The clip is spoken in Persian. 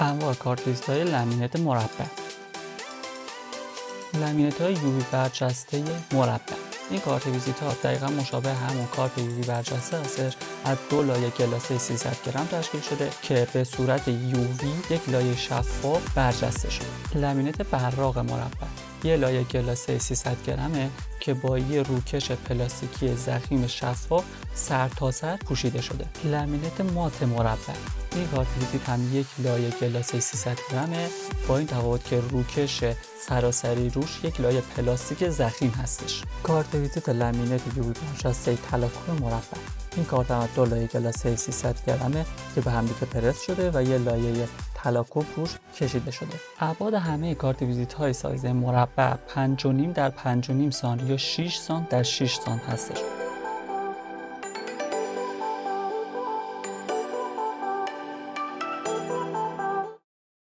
انواع کارت ویزیت‌های لامینت مربع. لامینت‌های یووی برجسته مربع. این کارت ویزیت‌ها دقیقا مشابه همون کارت یووی برجسته هستش. از 2 لایه گلاسه 300 گرم تشکیل شده که به صورت یووی یک لایه شفاف برجسته شده. لامینت براق مربع یه لایه گلاسه 300 گرمه که با یه روکش پلاستیکی ضخیم شفاف سرتاسر پوشیده شده. لامینت مات مربع این کارت ویزیت هم یک لایه گلاسه 300 گرمه با این تفاوت که روکش سراسری روش یک لایه پلاستیک ضخیم هستش. کارت ویزیت لامینت یووی برجسته تلاکو مربع این کارت هم 2 لایه گلاسه 300 گرمه که به هم دیگه پرس شده و یه لایه تلاکو روش کشیده شده. ابعاد همه کارت ویزیت های سایز مربع 5.5 در 5.5 سانتی یا 6 سانت در 6 سانت هستش.